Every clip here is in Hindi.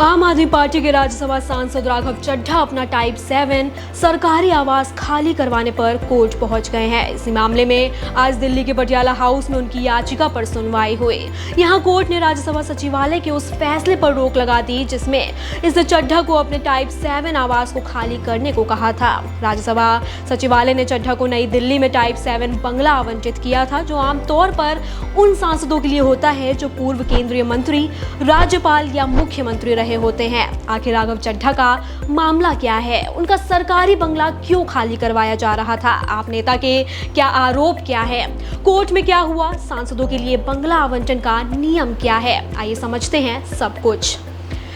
आम आदमी पार्टी के राज्यसभा सांसद राघव चड्ढा अपना टाइप 7 सरकारी आवास खाली करवाने पर कोर्ट पहुंच गए हैं। इसी मामले में आज दिल्ली के पटियाला हाउस में उनकी याचिका पर सुनवाई हुई। यहां कोर्ट ने राज्यसभा सचिवालय के उस फैसले पर रोक लगा दी जिसमें इसने चड्ढा को अपने टाइप 7 आवास को खाली करने को कहा था। राज्यसभा सचिवालय ने चड्ढा को नई दिल्ली में टाइप 7 बंगला आवंटित किया था, जो आमतौर पर उन सांसदों के लिए होता है जो पूर्व केंद्रीय मंत्री, राज्यपाल या मुख्यमंत्री रहे होते हैं। आखिर राघव चड्ढा का मामला क्या है? उनका सरकारी बंगला क्यों खाली करवाया जा रहा था? आप नेता के क्या आरोप क्या है? कोर्ट में क्या हुआ? सांसदों के लिए बंगला आवंटन का नियम क्या है? आइए समझते हैं सब कुछ।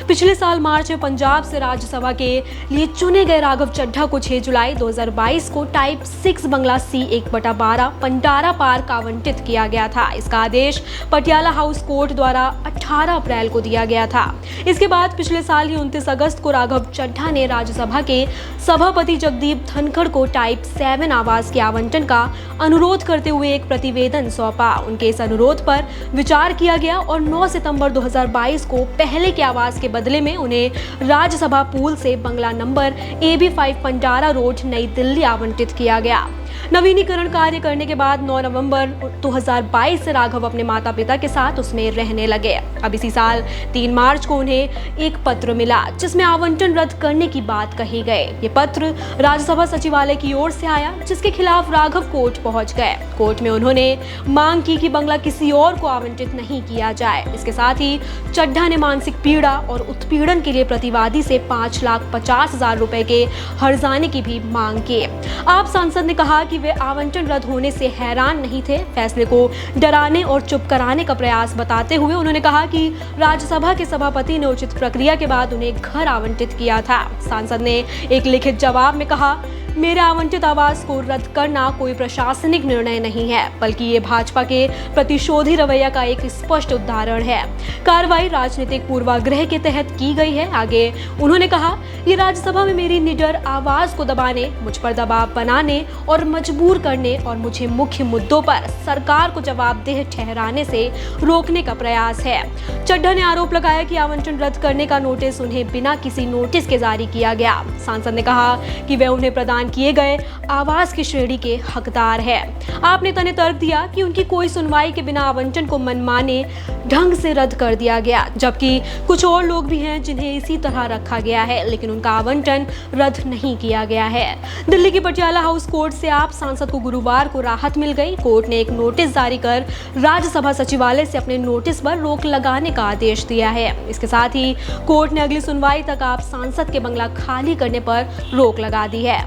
पिछले साल मार्च में पंजाब से राज्यसभा के लिए चुने गए राघव चड्ढा को 6 जुलाई 2022 को टाइप 6 बंगला C1/12 पंडारा पार्क आवंटित किया गया था। इसका आदेश पटियाला हाउस कोर्ट द्वारा 18 अप्रैल को दिया गया था। इसके बाद पिछले साल ही 29 अगस्त को राघव चड्ढा ने राज्यसभा के सभापति जगदीप धनखड़ को टाइप 7 आवास के आवंटन का अनुरोध करते हुए एक प्रतिवेदन सौंपा। उनके इस अनुरोध पर विचार किया गया और 9 सितंबर 2022 को पहले के आवास के बदले में उन्हें राज्यसभा पूल से बंगला नंबर AB5 पंडारा रोड, नई दिल्ली आवंटित किया गया। नवीनीकरण कार्य करने के बाद 9 नवंबर 2022 से राघव अपने माता पिता के साथ उसमें रहने लगे। अब इसी साल 3 मार्च को उन्हें एक पत्र मिला जिसमें आवंटन रद्द करने की बात कही गई। ये पत्र राज्यसभा सचिवालय की ओर से आया, जिसके खिलाफ राघव कोर्ट पहुंच गए। कोर्ट में उन्होंने मांग की कि बंगला किसी और को आवंटित नहीं किया जाए। इसके साथ ही चड्ढा ने मानसिक पीड़ा और उत्पीड़न के लिए प्रतिवादी से 5,50,000 रुपए के हर्जाने की भी मांग की। आप सांसद ने कहा कि वे आवंटन रद्द होने से हैरान नहीं थे। फैसले को डराने और चुप कराने का प्रयास बताते हुए उन्होंने कहा कि राज्यसभा के सभापति ने उचित प्रक्रिया के बाद उन्हें घर आवंटित किया था। सांसद ने एक लिखित जवाब में कहा, मेरे आवंटित आवास को रद्द करना कोई प्रशासनिक निर्णय नहीं है, बल्कि ये भाजपा के प्रतिशोधी रवैया का एक स्पष्ट उदाहरण है। कार्रवाई राजनीतिक पूर्वाग्रह के तहत की गई है। आगे उन्होंने कहा, ये राज्यसभा में मेरी निडर आवाज को दबाने, मुझ पर दबाव बनाने और मजबूर करने और मुझे मुख्य मुद्दों पर सरकार को जवाबदेह ठहराने से रोकने का प्रयास है। चड्ढा ने आरोप लगाया कि आवंटन रद्द करने का नोटिस उन्हें बिना किसी नोटिस के जारी किया गया। सांसद ने कहा कि वे उन्हें प्रदान किए गए आवास की श्रेणी के हकदार है। आप नेता ने तर्क दिया कि उनकी कोई सुनवाई के बिना आवंटन को मनमाने ढंग से रद्द कर दिया गया, जबकि कुछ और लोग भी हैं जिन्हें इसी तरह रखा गया है, लेकिन उनका आवंटन रद्द नहीं किया गया है। दिल्ली की पटियाला हाउस कोर्ट से आप सांसद को गुरुवार को राहत मिल गई। कोर्ट ने एक नोटिस जारी कर राज्यसभा सचिवालय से अपने नोटिस पर रोक लगाने का आदेश दिया है। इसके साथ ही कोर्ट ने अगली सुनवाई तक आप सांसद के बंगला खाली करने पर रोक लगा दी है।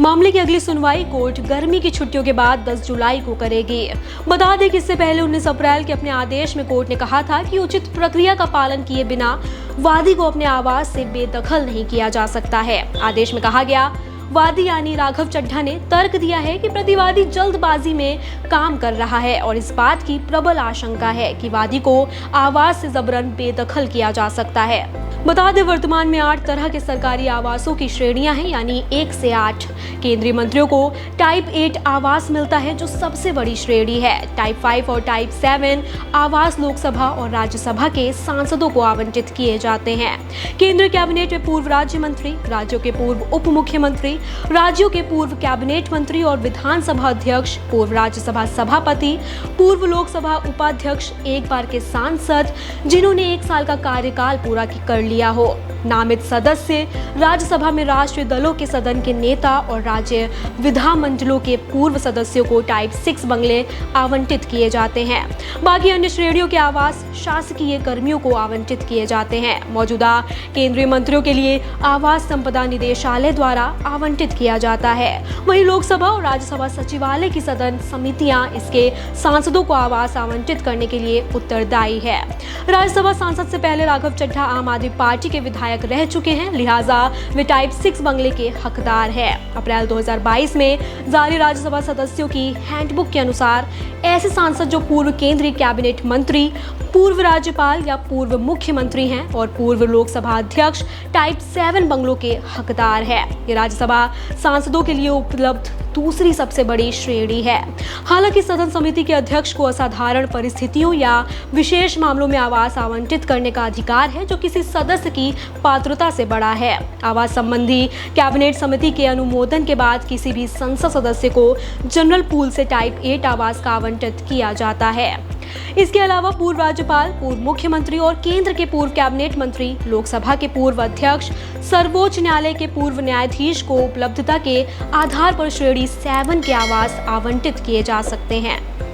मामले की अगली सुनवाई कोर्ट गर्मी की छुट्टियों के बाद 10 जुलाई को करेगी। बता दें कि इससे पहले 19 अप्रैल के अपने आदेश में कोर्ट ने कहा था कि उचित प्रक्रिया का पालन किए बिना वादी को अपने आवास से बेदखल नहीं किया जा सकता है। आदेश में कहा गया, वादी यानी राघव चड्ढा ने तर्क दिया है कि प्रतिवादी जल्दबाजी में काम कर रहा है और इस बात की प्रबल आशंका है कि वादी को आवास से जबरन बेदखल किया जा सकता है। बता दें, वर्तमान में 8 तरह के सरकारी आवासों की श्रेणियां हैं, यानी 1 से 8। केंद्रीय मंत्रियों को टाइप 8 आवास मिलता है, जो सबसे बड़ी श्रेणी है। टाइप 5 और टाइप 7 आवास लोकसभा और राज्यसभा के सांसदों को आवंटित किए जाते हैं। केंद्रीय कैबिनेट में पूर्व राज्य मंत्री, राज्यों के पूर्व उप मुख्यमंत्री, राज्यों के पूर्व कैबिनेट मंत्री और विधानसभा अध्यक्ष, पूर्व राज्यसभा सभापति, पूर्व लोकसभा उपाध्यक्ष, एक बार के सांसद जिन्होंने 1 साल का कार्यकाल पूरा कर लिया हो, नामित सदस्य, राज्यसभा में राष्ट्रीय दलों के सदन के नेता और राज्य विधानमंडलों के पूर्व सदस्यों को टाइप 6 बंगले आवंटित किए जाते हैं। बाकी अन्य श्रेणियों के आवास शासकीय कर्मियों को आवंटित किए जाते हैं। मौजूदा केंद्रीय मंत्रियों के लिए आवास संपदा निदेशालय द्वारा आवंटित किया जाता है। वहीं लोकसभा और राज्यसभा सचिवालय की सदन समितियां इसके सांसदों को आवास आवंटित करने के लिए उत्तरदायी है। राज्यसभा सांसद से पहले राघव चड्ढा आम आदमी पार्टी के विधायक रह चुके हैं, लिहाजा वे टाइप 6 बंगले के हकदार हैं। अप्रैल 2022 में जारी राज्यसभा सदस्यों की हैंडबुक के अनुसार ऐसे सांसद जो पूर्व केंद्रीय कैबिनेट मंत्री, पूर्व राज्यपाल या पूर्व मुख्यमंत्री हैं और पूर्व लोकसभा अध्यक्ष टाइप 7 बंगलों के हकदार है। ये राज्यसभा राज्यसभा सांसदों के लिए उपलब्ध दूसरी सबसे बड़ी श्रेणी है। हालांकि सदन समिति के अध्यक्ष को असाधारण परिस्थितियों या विशेष मामलों में आवास आवंटित करने का अधिकार है, जो किसी सदस्य की पात्रता से बड़ा है। आवास संबंधी कैबिनेट समिति के अनुमोदन के बाद किसी भी संसद सदस्य को जनरल पूल से टाइप 8 आवास का आवंटित किया जाता है। इसके अलावा पूर्व राज्यपाल, पूर्व मुख्यमंत्री और केंद्र के पूर्व कैबिनेट मंत्री, लोकसभा के पूर्व अध्यक्ष, सर्वोच्च न्यायालय के पूर्व न्यायाधीश को उपलब्धता के आधार पर श्रेणी 7 के आवास आवंटित किए जा सकते हैं।